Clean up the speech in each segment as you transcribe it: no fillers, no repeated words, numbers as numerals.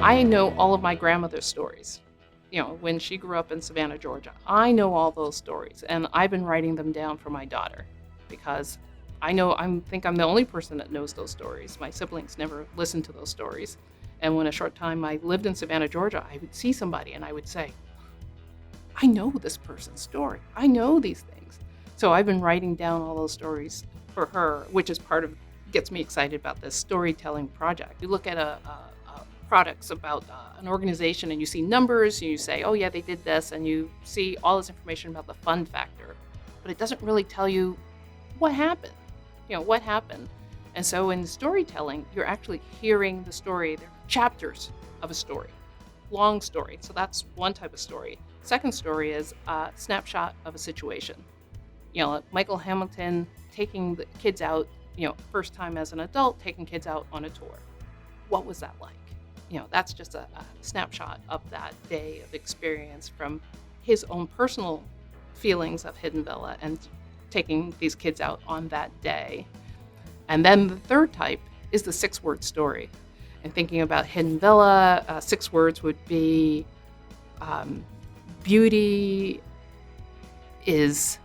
I know all of my grandmother's stories. When she grew up in Savannah, Georgia, I know all those stories, and I've been writing them down for my daughter because think I'm the only person that knows those stories. My siblings never listened to those stories. And when a short time I lived in Savannah, Georgia, I would see somebody and I would say, I know this person's story. I know these things. So I've been writing down all those stories for her, which is part of gets me excited about this storytelling project. You look at a products about an organization and you see numbers and you say, oh yeah, they did this, and you see all this information about the fun factor, but it doesn't really tell you what happened. What happened. And so in storytelling, you're actually hearing the story. There are chapters of a story, long story. So that's one type of story. Second story is a snapshot of a situation. Like Michael Hamilton taking the kids out, first time as an adult, taking kids out on a tour. What was that like? That's just a snapshot of that day of experience from his own personal feelings of Hidden Villa and taking these kids out on that day. And then the third type is the 6-word story. And thinking about Hidden Villa, 6 words would be beauty is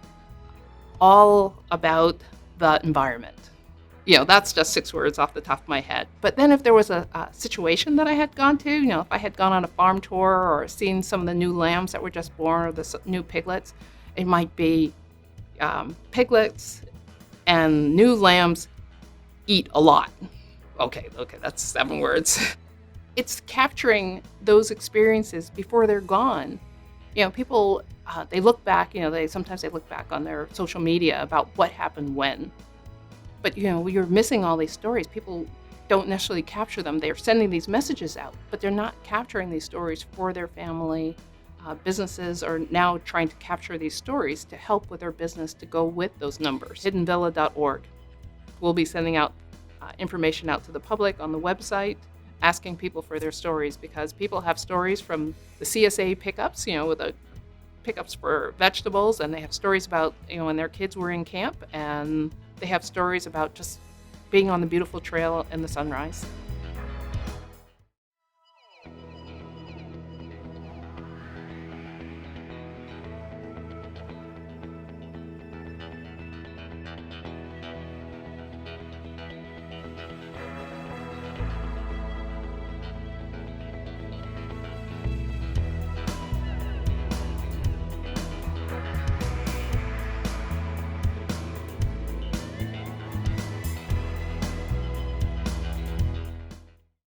all about the environment. That's just 6 words off the top of my head. But then if there was a situation that I had gone to, if I had gone on a farm tour or seen some of the new lambs that were just born or the new piglets, it might be piglets and new lambs eat a lot. Okay, that's 7 words. It's capturing those experiences before they're gone. People, they look back, sometimes they look back on their social media about what happened when. But, you're missing all these stories. People don't necessarily capture them. They're sending these messages out, but they're not capturing these stories for their family. Businesses are now trying to capture these stories to help with their business to go with those numbers. hiddenvilla.org. We'll be sending out information out to the public on the website, asking people for their stories, because people have stories from the CSA pickups, with the pickups for vegetables, and they have stories about, when their kids were in camp, and they have stories about just being on the beautiful trail in the sunrise.